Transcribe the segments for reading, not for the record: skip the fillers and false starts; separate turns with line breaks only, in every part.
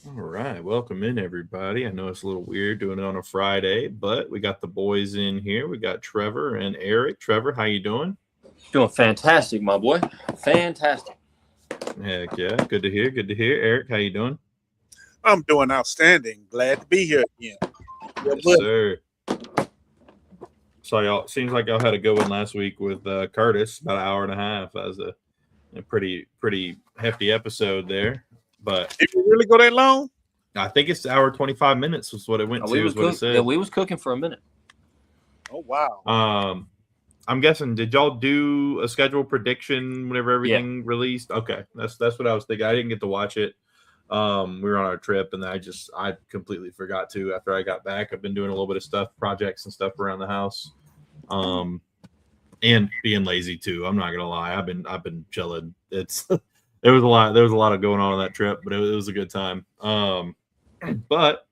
All right, welcome in everybody. I know it's a little weird doing it on a Friday, but we got the boys in here. We got Trevor and Eric. Trevor, how you doing?
Doing fantastic, my boy. Fantastic.
Heck yeah, good to hear. Good to hear. Eric, how you doing?
I'm doing outstanding. Glad to be here again.
Yes, sir. So y'all seems like y'all had a good one last week with Curtis, about an hour and a half. That was a pretty hefty episode there. But
Did we really go that long?
I think it's hour 25 minutes was what it went to. Is what it said.
Yeah, we was cooking for a minute.
Oh wow.
I'm guessing, did y'all do a schedule prediction whenever everything released? Okay, that's what I was thinking. I didn't get to watch it. We were on our trip, and I completely forgot to after I got back. I've been doing a little bit of stuff, projects and stuff around the house, and being lazy too. I'm not gonna lie. I've been chilling. It's there was a lot of going on that trip, but it was a good time. But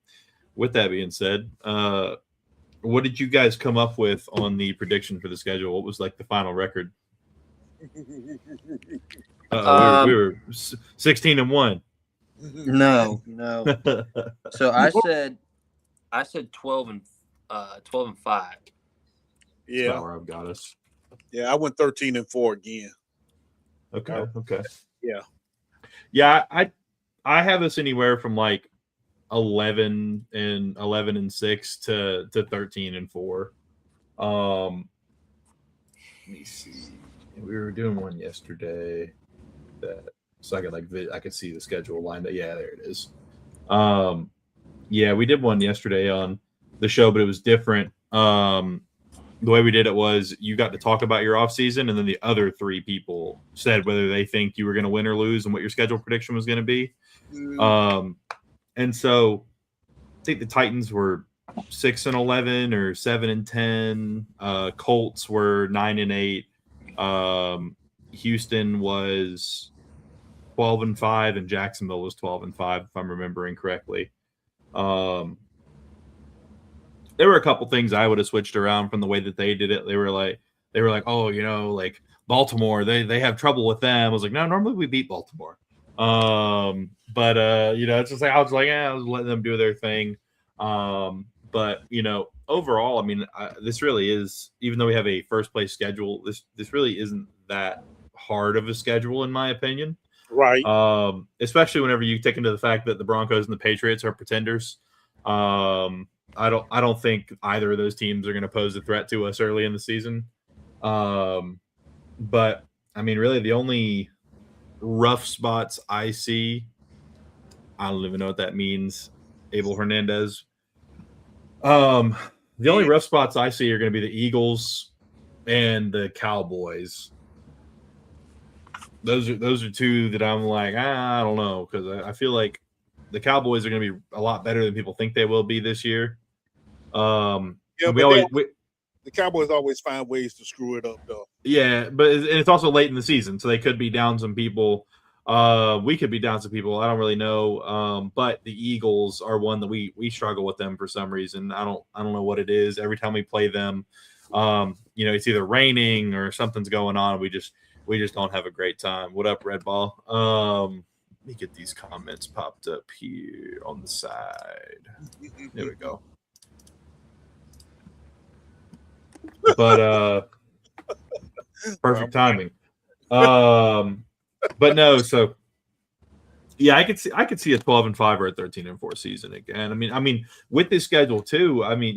with that being said, what did you guys come up with on the prediction for the schedule? What was like the final record? We were 16-1.
No. So I said 12 and 5.
Yeah.
That's where I've got us.
Yeah, I went 13-4 again.
Okay.
Yeah.
Yeah, I have us anywhere from like 11-6 to 13-4. Let me see. We were doing one yesterday so I could see the schedule lined up. Yeah, there it is. Yeah, we did one yesterday on the show, but it was different. The way we did it was you got to talk about your offseason, and then the other three people said whether they think you were going to win or lose and what your schedule prediction was going to be. And so I think the Titans were 6-11 or 7-10. Colts were 9-8. Houston was 12-5, and Jacksonville was 12-5, if I'm remembering correctly. There were a couple things I would have switched around from the way that they did it. They were like, oh, like Baltimore, they have trouble with them. I was like, no, normally we beat Baltimore. But it's just like I was letting them do their thing. But overall, I mean, this really is, even though we have a first place schedule, this really isn't that hard of a schedule in my opinion.
Right.
Especially whenever you take into the fact that the Broncos and the Patriots are pretenders. I don't think either of those teams are going to pose a threat to us early in the season. But I mean, really the only rough spots I see, I don't even know what that means. Abel Hernandez. The only rough spots I see are going to be the Eagles and the Cowboys. Those are two that I'm like, I don't know, because I feel like the Cowboys are going to be a lot better than people think they will be this year.
The Cowboys always find ways to screw it up, though.
Yeah, but it's also late in the season, so they could be down some people. We could be down some people. I don't really know. But the Eagles are one that we struggle with them for some reason. I don't know what it is. Every time we play them, it's either raining or something's going on. We just don't have a great time. What up, Red Ball? Let me get these comments popped up here on the side. There we go. But perfect timing. But no, so yeah, I could see a 12-5 or a 13-4 season again. I mean, with this schedule too. I mean,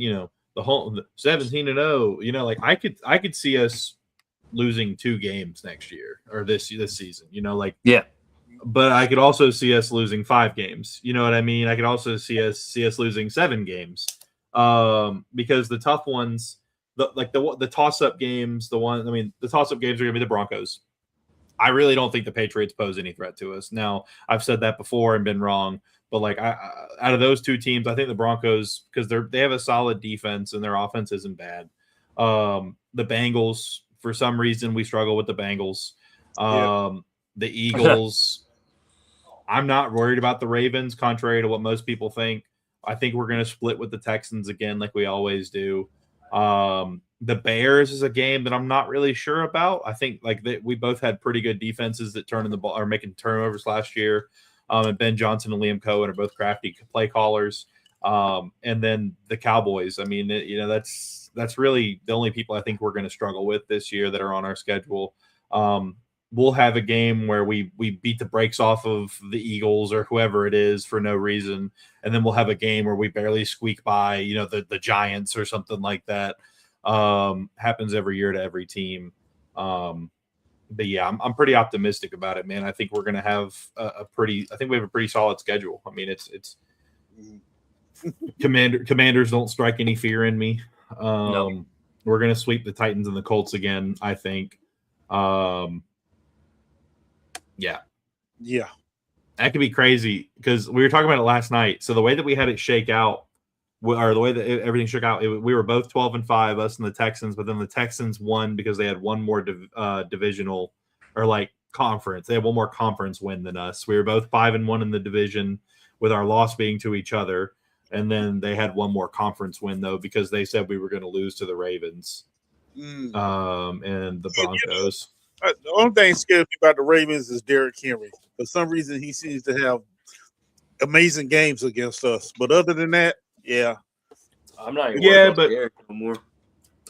the whole 17-0. Like I could see us losing 2 games next year or this season.
Yeah.
But I could also see us losing 5 games. You know what I mean? I could also see us losing 7 games. Because the tough ones, the toss-up games, the toss-up games are going to be the Broncos. I really don't think the Patriots pose any threat to us. Now, I've said that before and been wrong, but out of those 2 teams, I think the Broncos, because they have a solid defense and their offense isn't bad. The Bengals, for some reason, we struggle with the Bengals. The Eagles, I'm not worried about the Ravens, contrary to what most people think. I think we're going to split with the Texans again, like we always do. The Bears is a game that I'm not really sure about. I think we both had pretty good defenses that turned in the ball or making turnovers last year. And Ben Johnson and Liam Cohen are both crafty play callers. And then the Cowboys. I mean, that's really the only people I think we're going to struggle with this year that are on our schedule. We'll have a game where we beat the brakes off of the Eagles or whoever it is for no reason, and then we'll have a game where we barely squeak by, the Giants or something like that. Happens every year to every team. But yeah, I'm pretty optimistic about it, man. I think we're going to have I think we have a pretty solid schedule. I mean, it's Commanders don't strike any fear in me.
No.
We're going to sweep the Titans and the Colts again, I think. Yeah. That could be crazy because we were talking about it last night. So the way that we had it shake out, or the way that everything shook out, we were both 12-5, us and the Texans, but then the Texans won because they had one more divisional or like conference. They had one more conference win than us. We were both 5-1 in the division with our loss being to each other. And then they had one more conference win though, because they said we were going to lose to the Ravens and the Broncos.
The only thing scares me about the Ravens is Derrick Henry. For some reason, he seems to have amazing games against us. But other than that, yeah.
I'm not even worried about
but
Derrick no more.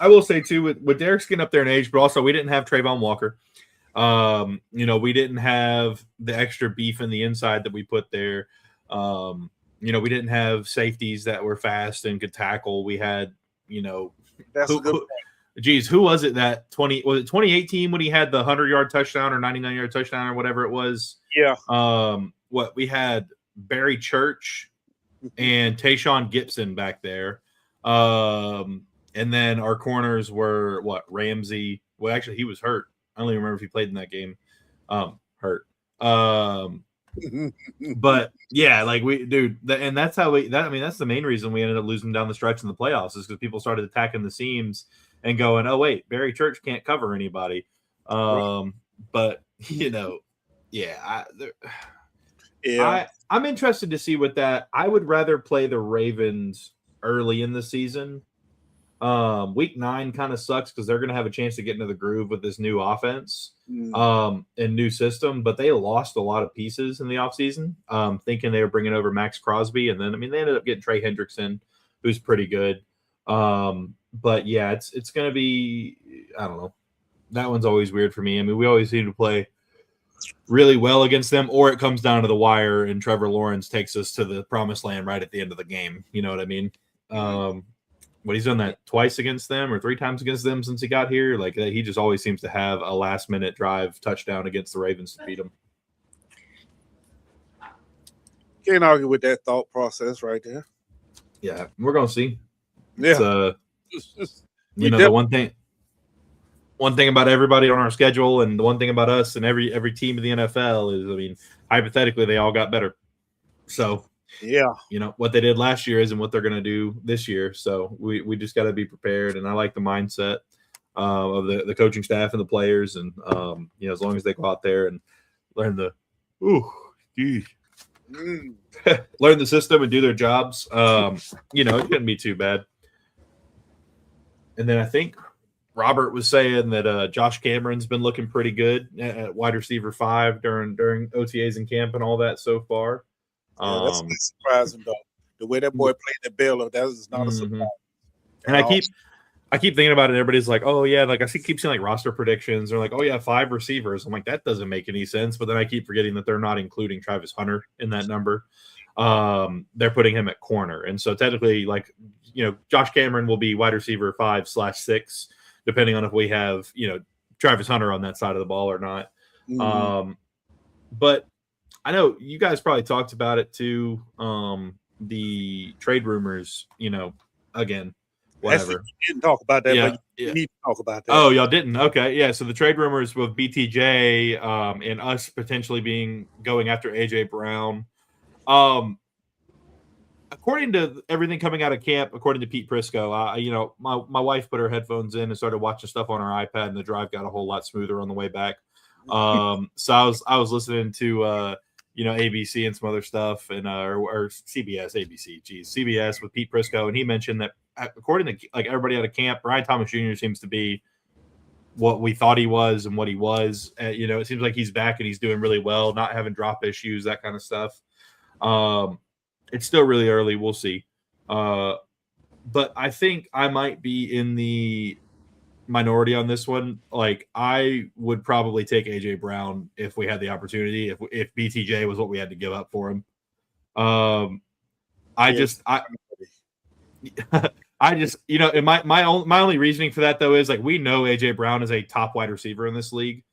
I will say, too, with Derrick's getting up there in age, but also we didn't have Trayvon Walker. We didn't have the extra beef in the inside that we put there. We didn't have safeties that were fast and could tackle. We had,
That's a good point.
Geez, who was it was it 2018 when he had the 100-yard touchdown or 99-yard touchdown or whatever it was?
Yeah.
We had Barry Church and Tayshaun Gibson back there. And then our corners were Ramsey. Well, actually, he was hurt. I don't even remember if he played in that game. Hurt. But yeah, and that's how that's the main reason we ended up losing down the stretch in the playoffs is because people started attacking the seams and going, oh wait, Barry Church can't cover anybody. But I'm interested to see what that. I would rather play the Ravens early in the season. Week 9 kind of sucks because they're going to have a chance to get into the groove with this new offense and new system, but they lost a lot of pieces in the offseason, thinking they were bringing over Max Crosby. And then, they ended up getting Trey Hendrickson, who's pretty good. But yeah, it's going to be, I don't know. That one's always weird for me. We always seem to play really well against them, or it comes down to the wire and Trevor Lawrence takes us to the promised land right at the end of the game. You know what I mean? But he's done that twice against them or 3 times against them since he got here. Like he just always seems to have a last-minute drive touchdown against the Ravens to beat them.
Can't argue with that thought process right there.
Yeah, we're gonna see.
Yeah,
the one thing about everybody on our schedule, and the one thing about us and every team in the NFL is, hypothetically, they all got better. So.
Yeah,
what they did last year isn't what they're going to do this year. So we just got to be prepared. And I like the mindset of the coaching staff and the players. And as long as they go out there and learn learn the system and do their jobs, it shouldn't be too bad. And then I think Robert was saying that Josh Cameron's been looking pretty good at wide receiver 5 during OTAs and camp and all that so far.
Yeah, that's not surprising though. The way that boy played the Baylor, that is not a surprise.
And I keep thinking about it. And everybody's like, "Oh yeah," like keep seeing like roster predictions. They're like, "Oh yeah, 5 receivers." I'm like, that doesn't make any sense. But then I keep forgetting that they're not including Travis Hunter in that number. They're putting him at corner, and so technically, Josh Cameron will be wide receiver 5/6, depending on if we have Travis Hunter on that side of the ball or not. But I know you guys probably talked about it too. The trade rumors, again, whatever.
Actually, we didn't talk about that, but you need to talk about that.
Oh, y'all didn't? Okay. Yeah. So the trade rumors with BTJ and us potentially going after AJ Brown. According to everything coming out of camp, according to Pete Prisco, my wife put her headphones in and started watching stuff on her iPad, and the drive got a whole lot smoother on the way back. So I was listening to ABC and some other stuff, and or CBS, CBS with Pete Prisco, and he mentioned that according to everybody out of camp, Brian Thomas Jr. seems to be what we thought he was and what he was. It seems like he's back and he's doing really well, not having drop issues, that kind of stuff. It's still really early. We'll see. But I think I might be in the minority on this one. Like, I would probably take AJ Brown if we had the opportunity, if BTJ was what we had to give up for him. I just and my only reasoning for that though is like, we know AJ Brown is a top wide receiver in this league.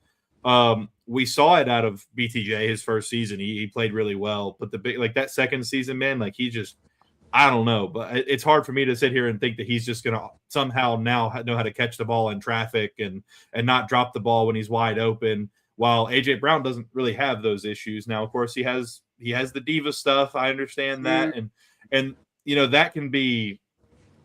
We saw it out of BTJ his first season. He played really well, but that second season, man, like he just, I don't know, but it's hard for me to sit here and think that he's just going to somehow now know how to catch the ball in traffic and not drop the ball when he's wide open, while AJ Brown doesn't really have those issues. Now, of course, he has the diva stuff. I understand that. And that can be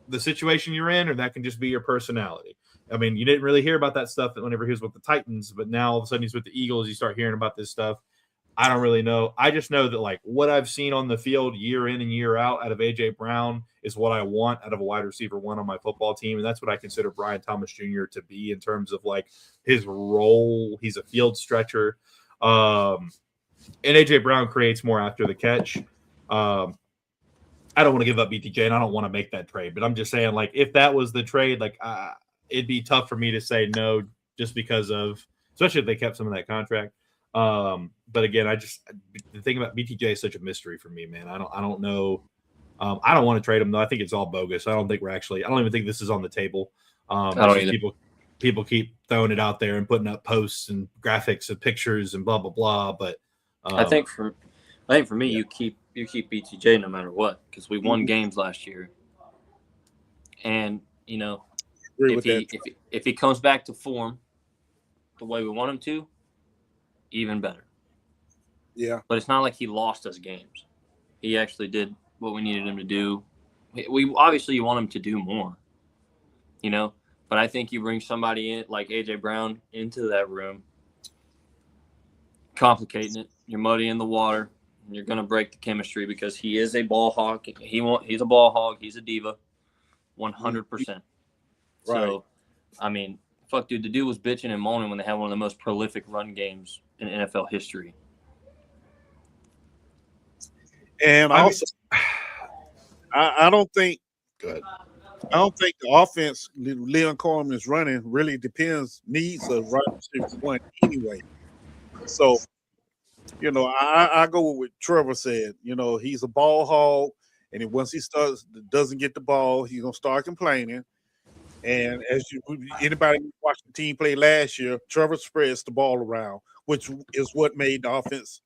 the situation you're in, or that can just be your personality. I mean, you didn't really hear about that stuff whenever he was with the Titans, but now all of a sudden he's with the Eagles. You start hearing about this stuff. I don't really know. I just know that like what I've seen on the field year in and year out of AJ Brown is what I want out of a wide receiver one on my football team. And that's what I consider Brian Thomas Jr. to be in terms of like his role. He's a field stretcher. And AJ Brown creates more after the catch. I don't want to give up BTJ and I don't want to make that trade, but I'm just saying, like, if that was the trade, like it'd be tough for me to say no, just because of, especially if they kept some of that contract. But again, the thing about BTJ is such a mystery for me, man. I don't know. I don't want to trade him though. I think it's all bogus. I don't even think this is on the table. People keep throwing it out there and putting up posts and graphics and pictures and blah, blah, blah. But
I think for me, you keep BTJ no matter what, because we won games last year. And, if he comes back to form the way we want him to, even better.
Yeah.
But it's not like he lost us games. He actually did what we needed him to do. We obviously, you want him to do more, but I think you bring somebody in like AJ Brown into that room, complicating it. You're muddying the water, and you're going to break the chemistry because he is a ball hog. He's a ball hog. He's a diva, 100%. Right. So, I mean, fuck, dude, the dude was bitching and moaning when they had one of the most prolific run games in NFL history.
And also, I don't think the offense Leon Coleman is running really needs a right receiver one anyway. So, I go with what Trevor said. He's a ball hog, and once he doesn't get the ball, he's gonna start complaining. And anybody who watched the team play last year, Trevor spreads the ball around, which is what made the offense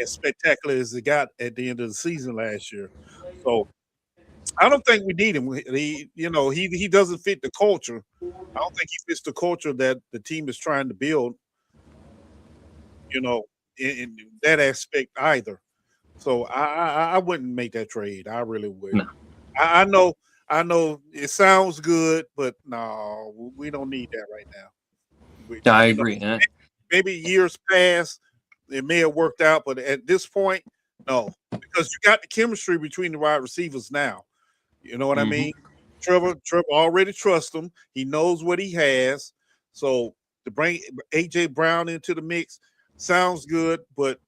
as spectacular as it got at the end of the season last year. So I don't think we need him. He doesn't fit the culture. I don't think he fits the culture that the team is trying to build, in that aspect either. So I wouldn't make that trade. I really wouldn't. No. I know it sounds good, but no, we don't need that right now.
I agree.
Maybe years past, it may have worked out, but at this point, no, because you got the chemistry between the wide receivers now. You know what I mean? Trevor already trusts him. He knows what he has. So to bring AJ Brown into the mix sounds good, but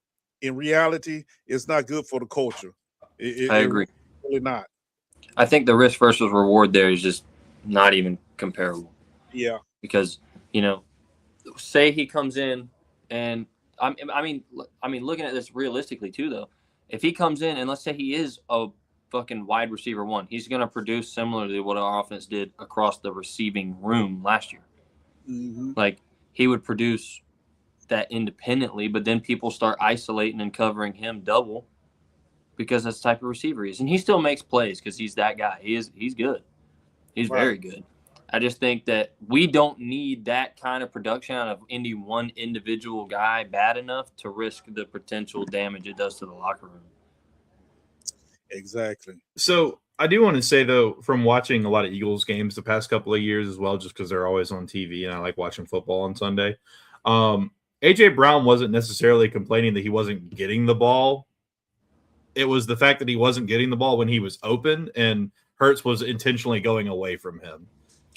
in reality, it's not good for the culture.
I agree.
It's really not.
I think the risk versus reward there is just not even comparable.
Yeah.
Because, say he comes in and I mean, looking at this realistically too, though, if he comes in and let's say he is a fucking wide receiver one, he's going to produce similarly to what our offense did across the receiving room last year.
Mm-hmm.
Like he would produce that independently, but then people start isolating and covering him double because that's the type of receiver he is. And he still makes plays because he's that guy. He's good. He's very good. I just think that we don't need that kind of production out of any one individual guy bad enough to risk the potential damage it does to the locker room.
Exactly.
So I do want to say, though, from watching a lot of Eagles games the past couple of years as well, just because they're always on TV and I like watching football on Sunday, AJ Brown wasn't necessarily complaining that he wasn't getting the ball. It was the fact that he wasn't getting the ball when he was open, and Hurts was intentionally going away from him.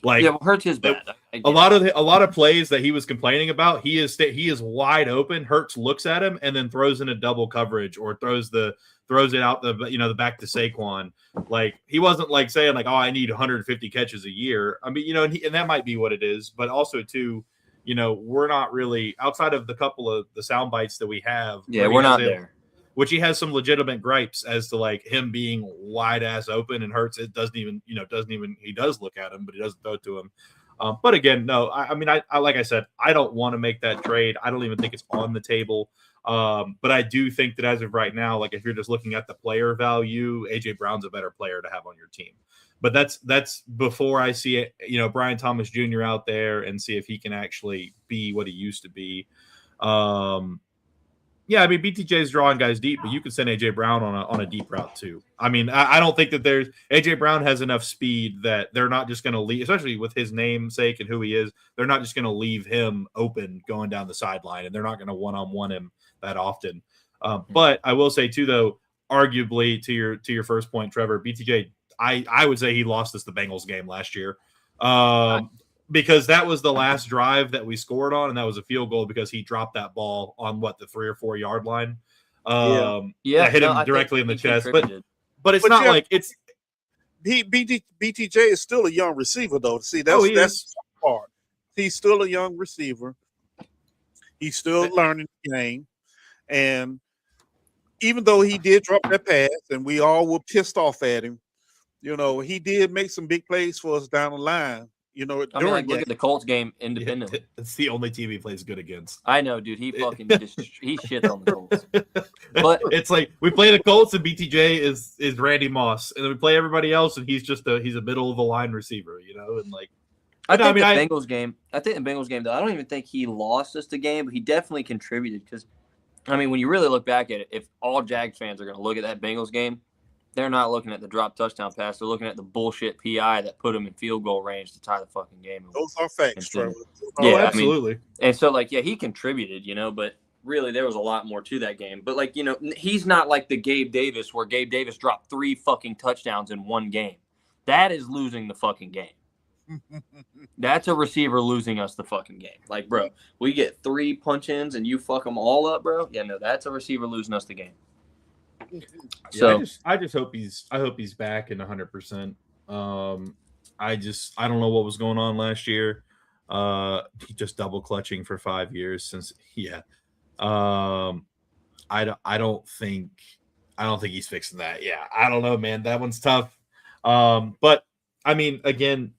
Like,
yeah, well, Hurts is bad.
A lot of plays that he was complaining about, he is wide open. Hurts looks at him and then throws in a double coverage or throws it out the back to Saquon. Like, he wasn't like saying like, oh, I need 150 catches a year. I mean, and that might be what it is, but also too, we're not really outside of the couple of the sound bites that we have.
Yeah, we're not there.
Which he has some legitimate gripes as to like him being wide ass open, and Hurts he does look at him, but he doesn't throw it to him. But again, no, I mean, I like I said, I don't want to make that trade. I don't even think it's on the table. But I do think that as of right now, like if you're just looking at the player value, AJ Brown's a better player to have on your team. But that's before I see it, Brian Thomas Jr. out there and see if he can actually be what he used to be. Yeah, I mean, BTJ is drawing guys deep, but you can send AJ Brown on a deep route too. I mean, I don't think that AJ Brown has enough speed that they're not just going to leave, especially with his namesake and who he is. They're not just going to leave him open going down the sideline, and they're not going to one-on-one him that often. But I will say too, though, arguably to your first point, Trevor, BTJ, I would say he lost us the Bengals game last year. Because that was the last drive that we scored on, and that was a field goal because he dropped that ball on the 3 or 4 yard line. Hit him directly in the chest. But it's not like it's
BTJ is still a young receiver though. See, that's the part. He's still a young receiver. He's still learning the game, and even though he did drop that pass, and we all were pissed off at him, he did make some big plays for us down the line.
Look at the Colts game independently.
It's the only team he plays good against.
I know, dude. He fucking he shits on the Colts. But
it's like we play the Colts and BTJ is Randy Moss, and then we play everybody else and he's just he's a middle of the line receiver, and like.
I think the Bengals game, though, I don't even think he lost us the game, but he definitely contributed because, I mean, when you really look back at it, if all Jags fans are going to look at that Bengals game, they're not looking at the drop touchdown pass. They're looking at the bullshit PI that put them in field goal range to tie the fucking game.
Those are facts, Trevor.
Yeah, absolutely.
I mean, and so, like, yeah, he contributed, but really there was a lot more to that game. But, like, he's not like the Gabe Davis where Gabe Davis dropped 3 fucking touchdowns in one game. That is losing the fucking game. That's a receiver losing us the fucking game. Like, bro, we get 3 punch-ins and you fuck them all up, bro. Yeah, no, that's a receiver losing us the game.
So I just hope he's back in 100%. I don't know what was going on last year. He just double clutching for 5 years since I don't think he's fixing that. Yeah, I don't know, man. That one's tough. But I mean, again,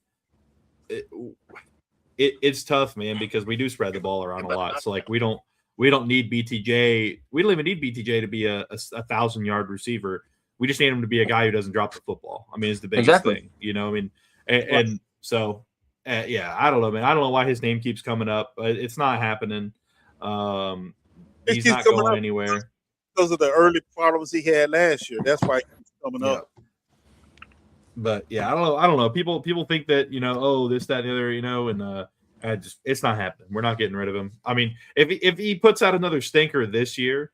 it's tough, man, because we do spread the ball around a lot. So like we don't need BTJ. We don't even need BTJ to be a 1,000-yard receiver. We just need him to be a guy who doesn't drop the football. I mean, it's the biggest thing, I mean, and so, yeah, I don't know, man. I don't know why his name keeps coming up. It's not happening. He's not going anywhere
because of the early problems he had last year. That's why he's coming up.
But yeah, I don't know. People think that this, that, and the other, and it's not happening. We're not getting rid of him. I mean, if he puts out another stinker this year,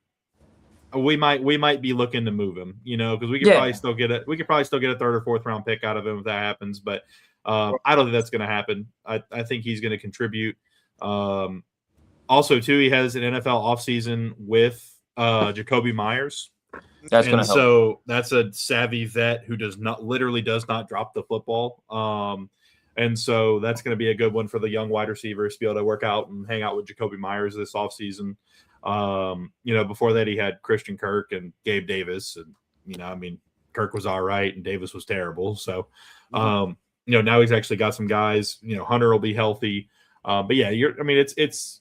we might be looking to move him, because we could probably still get a 3rd or 4th round pick out of him if that happens. But I don't think that's going to happen. I think he's going to contribute. Also, too, he has an NFL offseason with Jacoby Myers.
That's going to help.
So that's a savvy vet who does not drop the football. And so that's going to be a good one for the young wide receivers to be able to work out and hang out with Jacoby Myers this offseason. Before that, he had Christian Kirk and Gabe Davis. And, I mean, Kirk was all right and Davis was terrible. So, now he's actually got some guys. Hunter will be healthy. But, yeah, this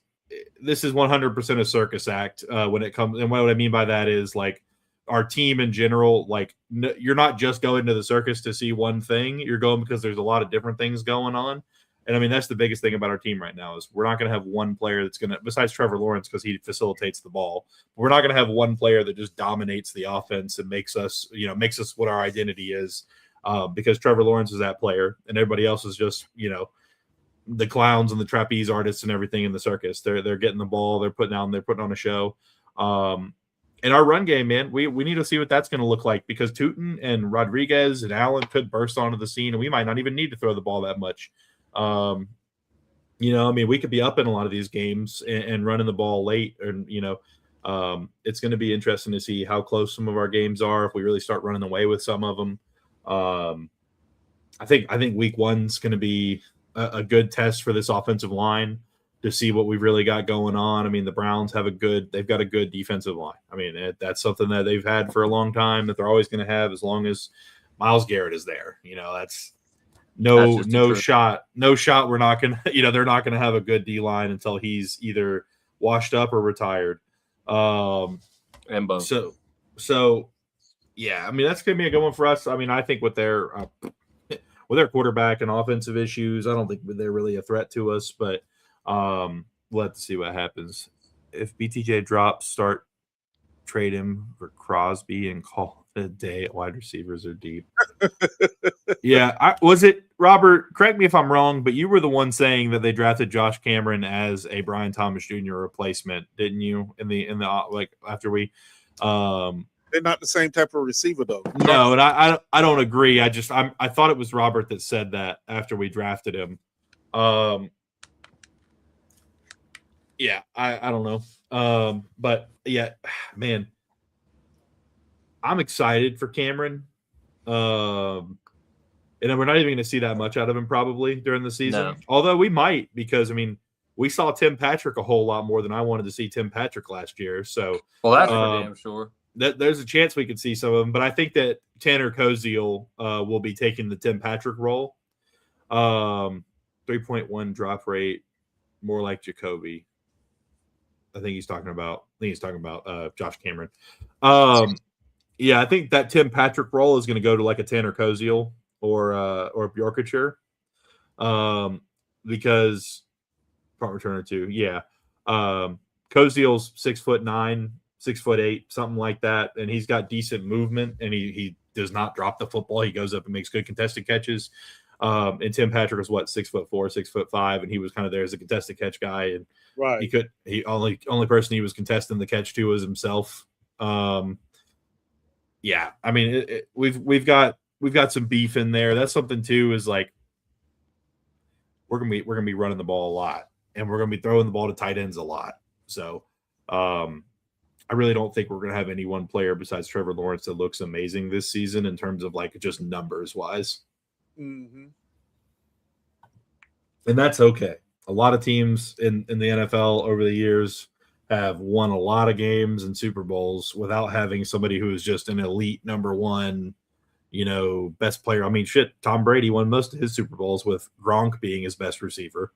is 100% a circus act when it comes. And what I mean by that is, like, our team in general, like you're not just going to the circus to see one thing. You're going because there's a lot of different things going on. And I mean, that's the biggest thing about our team right now is we're not going to have one player that's going to, besides Trevor Lawrence, because he facilitates the ball, we're not going to have one player that just dominates the offense and makes us what our identity is, because Trevor Lawrence is that player and everybody else is just, the clowns and the trapeze artists and everything in the circus. They're getting the ball. They're putting on a show. In our run game, man, we need to see what that's going to look like because Tootin and Rodriguez and Allen could burst onto the scene, and we might not even need to throw the ball that much. I mean, we could be up in a lot of these games and running the ball late, and it's going to be interesting to see how close some of our games are if we really start running away with some of them. I think week one's going to be a good test for this offensive line to see what we've really got going on. I mean, the Browns they've got a good defensive line. I mean, that's something that they've had for a long time that they're always going to have as long as Myles Garrett is there. That's no shot. We're not going to, they're not going to have a good D line until he's either washed up or retired.
And both.
So yeah, I mean, that's going to be a good one for us. I mean, I think with their quarterback and offensive issues, I don't think they're really a threat to us, but we'll have to see what happens. If BTJ drops, trade him for Crosby and call it a day. Wide receivers are deep. Yeah. Was it Robert? Correct me if I'm wrong, but you were the one saying that they drafted Josh Cameron as a Brian Thomas Jr. replacement, didn't you? In the after we,
they're not the same type of receiver though.
No, and I don't agree. I thought it was Robert that said that after we drafted him. Yeah, I don't know. But yeah, man, I'm excited for Cameron. And we're not even going to see that much out of him probably during the season. No. Although we might, because I mean, we saw Tim Patrick a whole lot more than I wanted to see Tim Patrick last year. So,
well, that's for damn sure.
There's a chance we could see some of them, but I think that Tanner Koziel will be taking the Tim Patrick role. 3.1 drop rate, more like Jacoby. I think he's talking about Josh Cameron. Yeah, I think that Tim Patrick role is going to go to like a Tanner Koziel or Bjorkacher, because punt returner too. Yeah, Koziel's 6'9", 6'8", something like that, and he's got decent movement, and he does not drop the football. He goes up and makes good contested catches. And Tim Patrick was 6'4", 6'5", and he was kind of there as a contested catch guy, and
right.
He only person he was contesting the catch to was himself. Yeah, I mean, we've got some beef in there. That's something too. Is like we're gonna be running the ball a lot, and we're gonna be throwing the ball to tight ends a lot. So, I really don't think we're gonna have any one player besides Trevor Lawrence that looks amazing this season in terms of like just numbers wise.
Mm-hmm.
And that's okay. A lot of teams in the NFL over the years have won a lot of games and Super Bowls without having somebody who is just an elite number one, best player. I mean, Tom Brady won most of his Super Bowls with Gronk being his best receiver.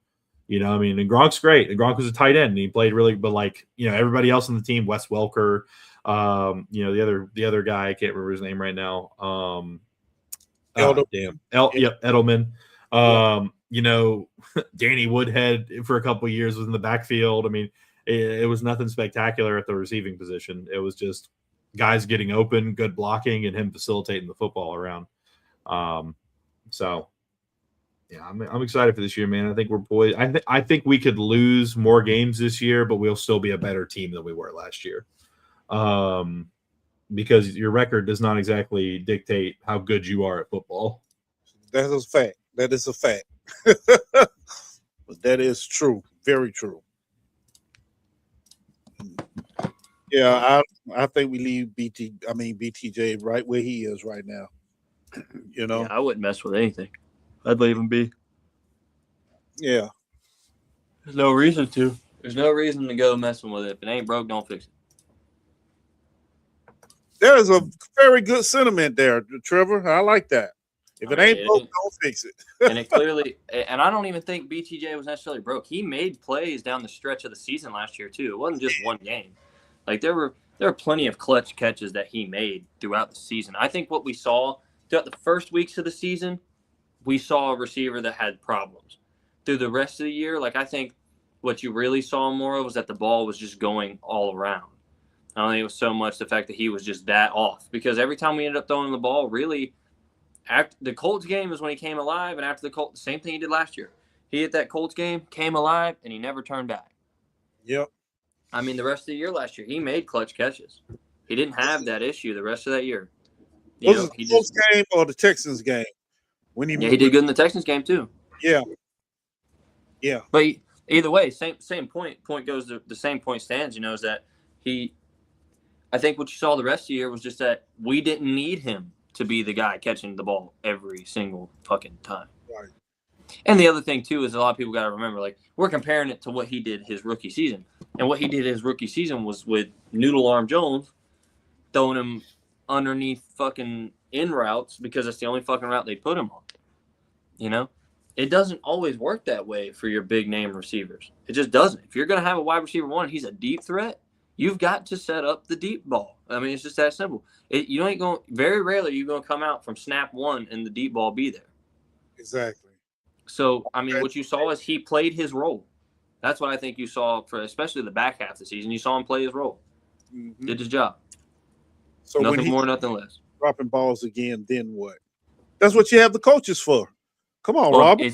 And Gronk's great. And Gronk was a tight end, and he played really, but everybody else on the team, Wes Welker, the other guy, I can't remember his name right now. Edelman. Danny Woodhead for a couple of years was in the backfield. I mean, it was nothing spectacular at the receiving position. It was just guys getting open, good blocking, and him facilitating the football around. So, yeah, I'm excited for this year, man. I think we're poised. I think we could lose more games this year, but we'll still be a better team than we were last year. Because your record does not exactly dictate how good you are at football.
That is a fact. That is a fact. But that is true. Very true. Yeah, I think we leave BTJ right where he is right now.
Yeah, I wouldn't mess with anything. I'd leave him be.
Yeah.
There's no reason to. There's no reason to go messing with it. If it ain't broke, don't fix it.
There is a very good sentiment there, Trevor. I like that. If it ain't broke, don't fix it.
And it clearly, and I don't even think BTJ was necessarily broke. He made plays down the stretch of the season last year too. It wasn't just one game. Like there were plenty of clutch catches that he made throughout the season. I think what we saw throughout the first weeks of the season, we saw a receiver that had problems. Through the rest of the year, I think what you really saw more of was that the ball was just going all around. I don't think it was so much the fact that he was just that off, because every time we ended up throwing the ball, really, after the Colts game is when he came alive, and after the Colts, same thing he did last year. He hit that Colts game, came alive, and he never turned back.
Yep.
I mean, the rest of the year last year, he made clutch catches. He didn't have that issue the rest of that year.
Was it the Colts game or the Texans game?
He did good in the Texans game too.
Yeah. Yeah.
But either way, same point. Point goes to the same point stands. Is that I think what you saw the rest of the year was just that we didn't need him to be the guy catching the ball every single fucking time.
Right.
And the other thing too is a lot of people got to remember, like, we're comparing it to what he did his rookie season, and what he did his rookie season was with Noodle Arm Jones throwing him underneath fucking in routes because that's the only fucking route they put him on. It doesn't always work that way for your big name receivers. It just doesn't. If you're going to have a wide receiver one, he's a deep threat. You've got to set up the deep ball. I mean, it's just that simple. You ain't going. Very rarely you're going to come out from snap one and the deep ball be there.
Exactly.
So, I mean, what you saw is he played his role. That's what I think you saw for especially the back half of the season. You saw him play his role.
Mm-hmm.
Did his job.
So
nothing
when
more, nothing less.
Dropping balls again, then what? That's what you have the coaches for. Come on, Robert.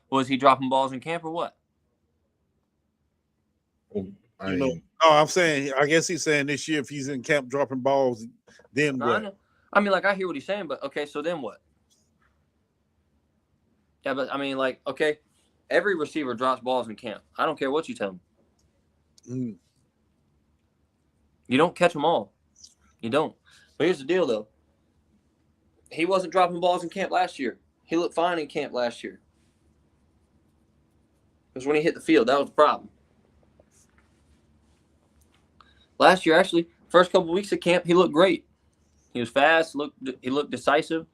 Was he dropping balls in camp or what?
I'm saying, I guess he's saying this year if he's in camp dropping balls, then what?
I mean, like, I hear what he's saying, but okay, so then what? Yeah, but I mean, like, okay, every receiver drops balls in camp. I don't care what you tell them.
Mm.
You don't catch them all. You don't. But here's the deal, though. He wasn't dropping balls in camp last year. He looked fine in camp last year. Because when he hit the field, that was the problem. Last year, actually, first couple of weeks of camp, he looked great. He was fast. He looked decisive.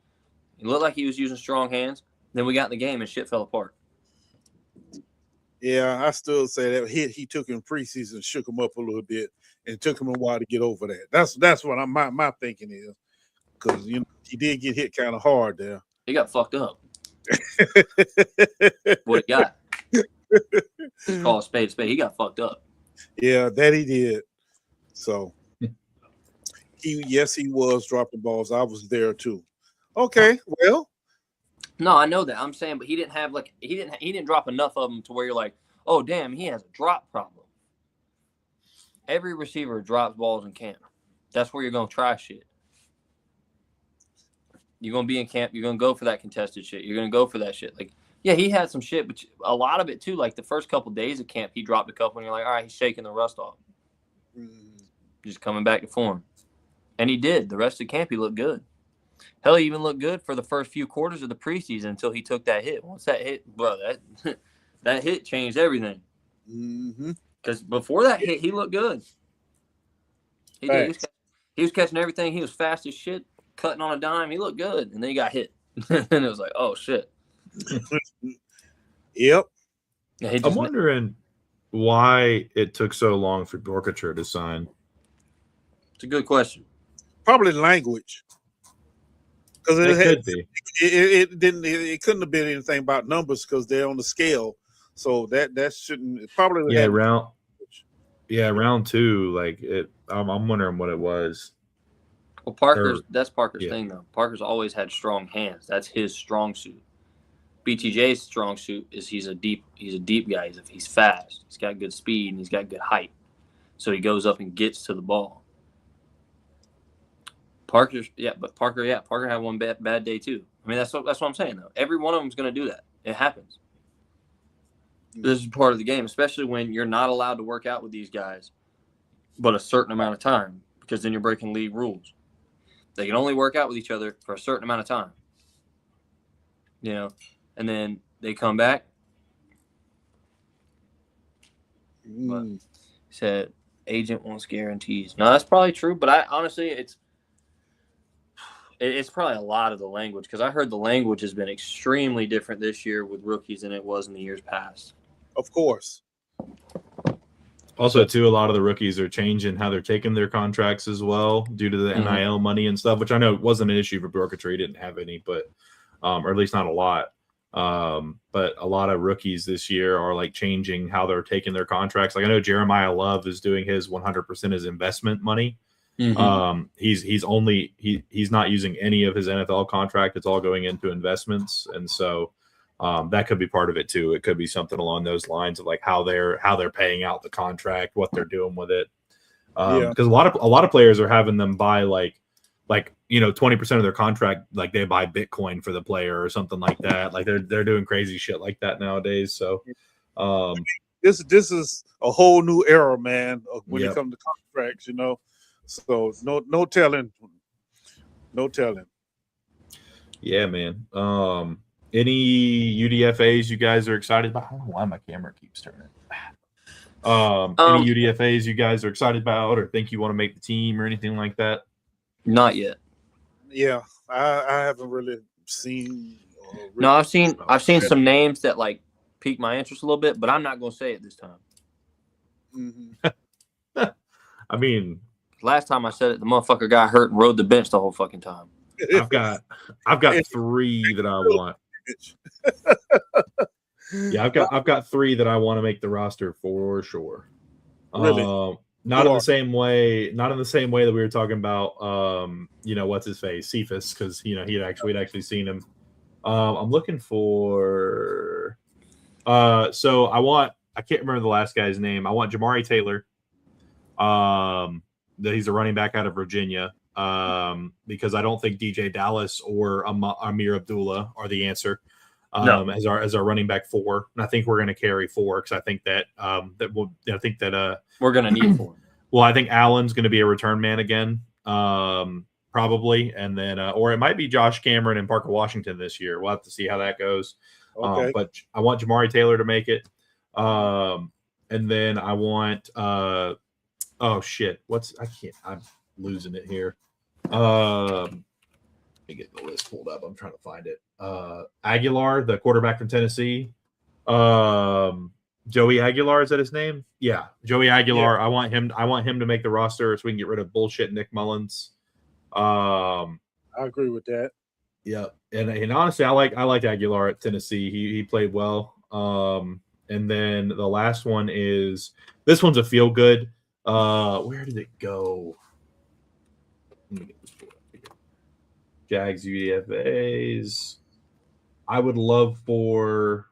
He looked like he was using strong hands. Then we got in the game and shit fell apart.
Yeah, I still say that hit he took in preseason shook him up a little bit, and it took him a while to get over that. That's what my thinking is, because he did get hit kind of hard there.
He got fucked up. What he got? Call a spade a spade. He got fucked up.
Yeah, that he did. So he was dropping balls. I was there too. Okay, well.
No, I know that. I'm saying, but he didn't have he didn't drop enough of them to where you're like, oh damn, he has a drop problem. Every receiver drops balls in camp. That's where you're gonna try shit. You're gonna be in camp. You're gonna go for that contested shit. You're gonna go for that shit. Like, yeah, he had some shit, but a lot of it too. Like the first couple days of camp, he dropped a couple, and you're like, all right, he's shaking the rust off. Just coming back to form, and he did. The rest of the camp, he looked good. Hell, he even looked good for the first few quarters of the preseason until he took that hit. Once that hit, bro, that hit changed everything. Because before that hit, he looked good. He was catching everything. He was fast as shit, cutting on a dime. He looked good, and then he got hit. And it was like, oh, shit.
Yep.
Yeah, I'm wondering why it took so long for Dorkature to sign.
It's a good question.
Probably language. Because it couldn't have been anything about numbers because they're on the scale, so that shouldn't probably.
Round two, like it. I'm wondering what it was.
Well, that's Parker's thing though. Parker's always had strong hands. That's his strong suit. BTJ's strong suit is he's a deep guy. He's fast. He's got good speed and he's got good height, so he goes up and gets to the ball. Parker had one bad day too. I mean, that's what I'm saying though. Every one of them is going to do that. It happens. This is part of the game, especially when you're not allowed to work out with these guys, but a certain amount of time, because then you're breaking league rules. They can only work out with each other for a certain amount of time. And then they come back. But he said agent wants guarantees. No, that's probably true, but I honestly it's probably a lot of the language, because I heard the language has been extremely different this year with rookies than it was in the years past.
Of course.
Also, too, a lot of the rookies are changing how they're taking their contracts as well due to the NIL money and stuff, which I know wasn't an issue for Brocatree. He didn't have any, but or at least not a lot. But a lot of rookies this year are like changing how they're taking their contracts. Like I know Jeremiah Love is doing his 100% as investment money. He's not using any of his NFL contract. It's all going into investments, and so that could be part of it too. It could be something along those lines of like how they're paying out the contract, what they're doing with it. Because a lot of players are having them buy like 20% of their contract, like they buy Bitcoin for the player or something like that. Like they're doing crazy shit like that nowadays. So
This is a whole new era, man. When
Yep.
it comes to contracts, you know. So no telling.
Yeah, man. Any UDFAs you guys are excited about? I don't know why my camera keeps turning. Any UDFAs you guys are excited about or think you want to make the team or anything like that?
Not yet.
Yeah, I haven't really seen.
No, I've seen some names that like piqued my interest a little bit, but I'm not going to say it this time.
Mm-hmm.
I mean,
last time I said it, the motherfucker got hurt and rode the bench the whole fucking time.
I've got 3 that I want. Yeah, I've got 3 that I want to make the roster for sure.
Really?
Not in the same way that we were talking about what's his face, Cephas, because we'd actually seen him. I'm looking for so I can't remember the last guy's name. I want Jamari Taylor. That he's a running back out of Virginia. Because I don't think DJ Dallas or Amir Abdullah are the answer. As our running back 4, and I think we're going to carry 4 because I think that
we're going to need 4.
Well, I think Allen's going to be a return man again, probably, and then or it might be Josh Cameron and Parker Washington this year. We'll have to see how that goes.
Okay.
But I want Jamari Taylor to make it, and then I want oh shit, I'm losing it here. Let me get the list pulled up. I'm trying to find it. Aguilar, the quarterback from Tennessee. Joey Aguilar, is that his name? Yeah, Joey Aguilar. Yeah. I want him to make the roster so we can get rid of bullshit Nick Mullins.
I agree with that.
Yeah, and honestly, I liked Aguilar at Tennessee. He played well. And then the last one is this one's a feel good. Where did it go? Let me get this pulled up here. Jags UDFAs. I would love for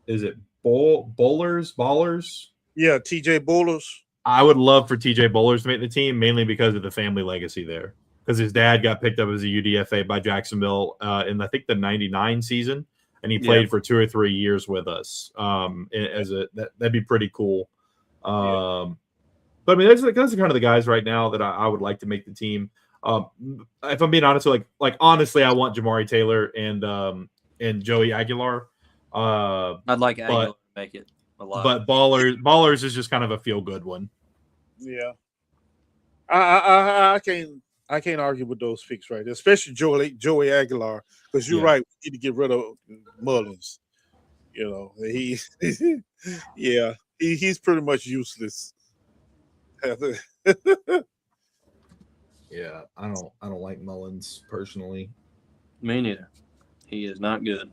is it Bowlers?
Yeah, TJ Bowlers.
I would love for TJ Bowlers to make the team, mainly because of the family legacy there. Because his dad got picked up as a UDFA by Jacksonville in I think the '99 season, and he played for 2 or 3 years with us. That'd be pretty cool. But I mean, those are kind of the guys right now that I would like to make the team. If I'm being honest, like honestly, I want Jamari Taylor and Joey Aguilar.
I'd like Aguilar to make it a lot.
But Ballers is just kind of a feel good one.
Yeah, I can't argue with those picks right there, especially Joey Aguilar, because you're right. We need to get rid of Mullins. He's pretty much useless.
Yeah, I don't like Mullins personally.
Me neither. He is not good.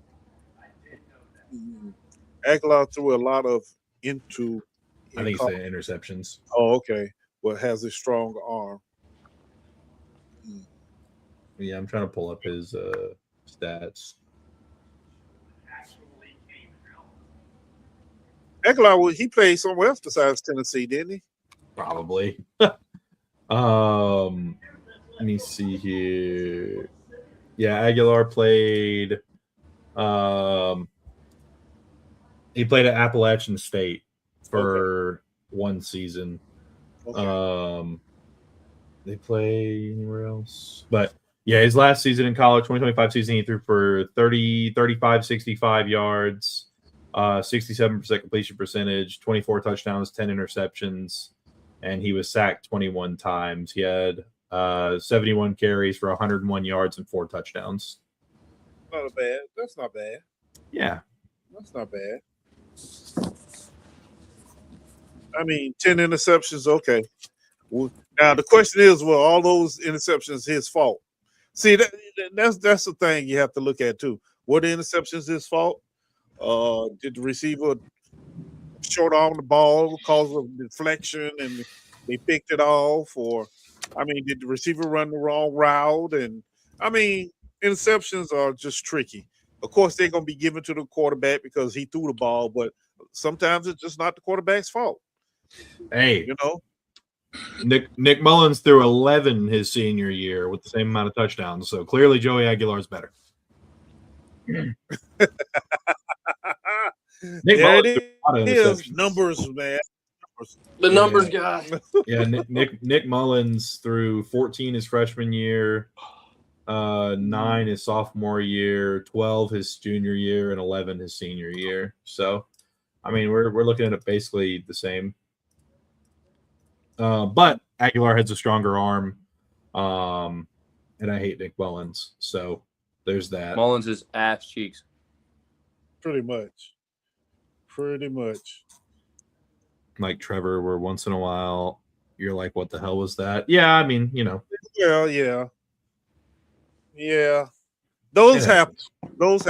Aguilar threw a lot of I think
it's the interceptions.
Oh, okay. Well, has a strong arm.
Yeah, I'm trying to pull up his stats.
Aguilar, he played somewhere else besides Tennessee, didn't he?
Probably. Let me see here. Yeah, Aguilar played. He played at Appalachian State for 1 season. Okay. They play anywhere else, but yeah, his last season in college, 2025 season, he threw for 35, 65 yards, 67% completion percentage, 24 touchdowns, 10 interceptions, and he was sacked 21 times. He had 71 carries for 101 yards and 4 touchdowns.
Not bad. That's not bad.
Yeah.
That's not bad. I mean, 10 interceptions, okay. Well, now the question is, well, all those interceptions his fault? See, that's the thing you have to look at too. Were the interceptions his fault? Did the receiver short arm the ball because of deflection and they picked it off? Or, I mean, did the receiver run the wrong route? And I mean, interceptions are just tricky. Of course, they're going to be given to the quarterback because he threw the ball, but sometimes it's just not the quarterback's fault.
Hey, Nick Mullins threw 11 his senior year with the same amount of touchdowns, so clearly Joey Aguilar is better. Nick
There
Mullins
it
threw a lot of
is.
interceptions.
Numbers, man.
The numbers guy.
Yeah, Nick Mullins threw 14 his freshman year, 9 his sophomore year, 12 his junior year, and 11 his senior year. So, I mean, we're looking at it basically the same. But Aguilar has a stronger arm, and I hate Nick Mullins. So there's that.
Mullins is ass cheeks.
Pretty much.
Like Trevor, where once in a while you're like, what the hell was that? Yeah, I mean, you know.
Yeah. Those happen. Those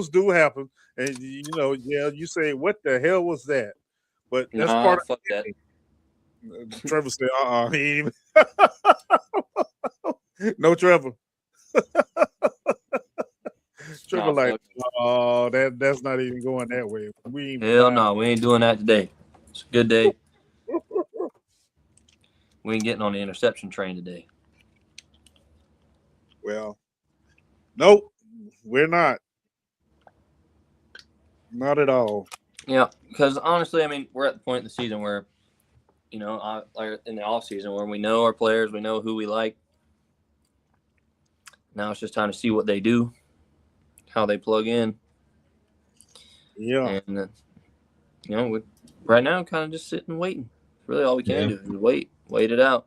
do happen. And you say, what the hell was that? But that's part of
that.
Trevor said, he ain't even no Trevor. Trevor like, oh, that's not even going that way.
Hell no, we ain't doing that today. It's a good day. We ain't getting on the interception train today.
Well, nope, we're not. Not at all.
Yeah, because honestly, I mean, we're at the point in the season where, in the offseason where we know our players, we know who we like. Now it's just time to see what they do, how they plug in.
Yeah.
And, we right now kind of just sitting and waiting. Really all we can do is wait it out.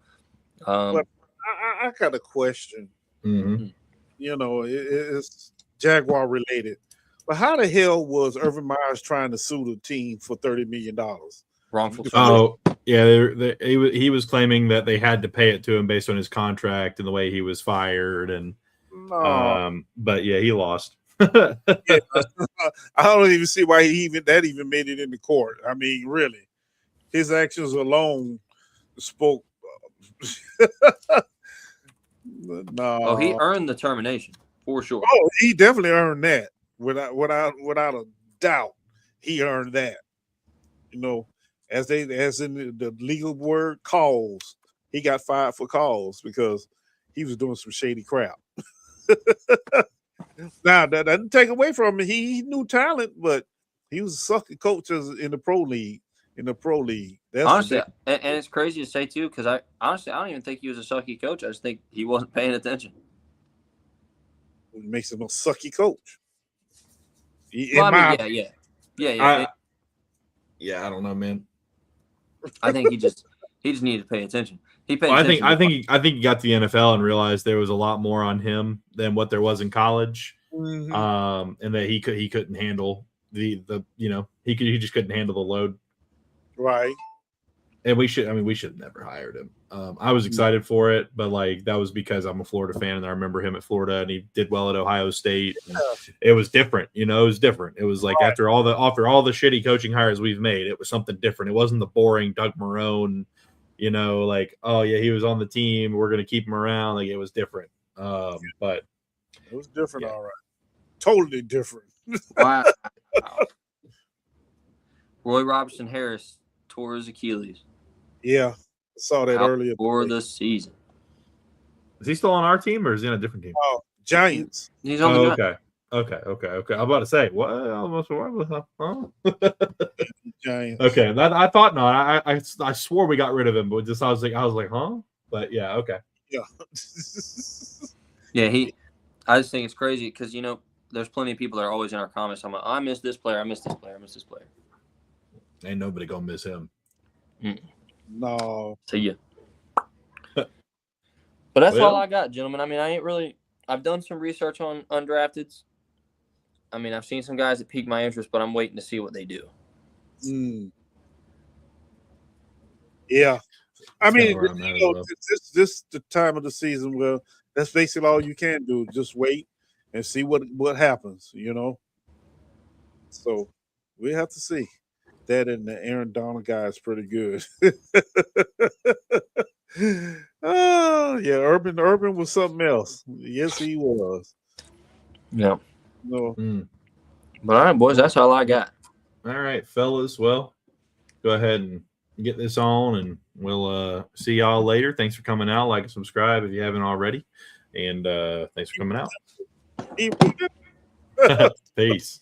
But I got a question.
Mm-hmm.
It's Jaguar related. But how the hell was Urban Myers trying to sue the team for $30 million?
Wrongful.
Oh, yeah. He was claiming that they had to pay it to him based on his contract and the way he was fired. And but yeah, he lost.
I don't even see why he even made it into court. I mean, really, his actions alone spoke. No.
Oh, he earned the termination for sure.
Oh, he definitely earned that. Without a doubt, he earned that. As in the legal word, calls. He got fired for calls because he was doing some shady crap. Now that doesn't take away from him. He knew talent, but he was a sucky coach in the pro league. That's
honestly, and it's crazy to say too, because I don't even think he was a sucky coach. I just think he wasn't paying attention.
It makes him a sucky coach.
Yeah.
I don't know, man.
I think he just needed to pay attention. He paid attention.
I think he got to the NFL and realized there was a lot more on him than what there was in college,
mm-hmm.
And that he couldn't handle he just couldn't handle the load.
Right.
And we should have never hired him. I was excited for it, but that was because I'm a Florida fan and I remember him at Florida and he did well at Ohio State. Yeah. It was different, it was different. It was like right. after all the shitty coaching hires we've made, it was something different. It wasn't the boring Doug Marrone, oh yeah, he was on the team, we're gonna keep him around. It was different. But
it was different, all right. Totally different.
Wow. Roy Robertson Harris tore his Achilles.
Yeah, I saw that earlier.
For the season.
Is he still on our team or is he on a different team?
Oh, Giants.
He's on the
Giants. Okay. I'm about to say, what?
Giants.
Okay, I thought not. I swore we got rid of him, but I was like, huh? But yeah, okay.
Yeah.
Yeah, I just think it's crazy because there's plenty of people that are always in our comments. I'm like, I miss this player. I miss this player.
Ain't nobody gonna miss him.
No.
See ya. But that's all I got, gentlemen. I mean, I've done some research on undrafteds. I mean, I've seen some guys that pique my interest, but I'm waiting to see what they do.
Yeah. I mean, this the time of the season where that's basically all you can do. Just wait and see what happens, So we have to see. That and the Aaron Donald guy is pretty good. Oh, yeah, Urban was something else. Yes, he was.
Yeah.
No.
But all right, boys, that's all I got.
All right, fellas. Well, go ahead and get this on, and we'll see y'all later. Thanks for coming out. Like and subscribe if you haven't already. And thanks for coming out. Peace.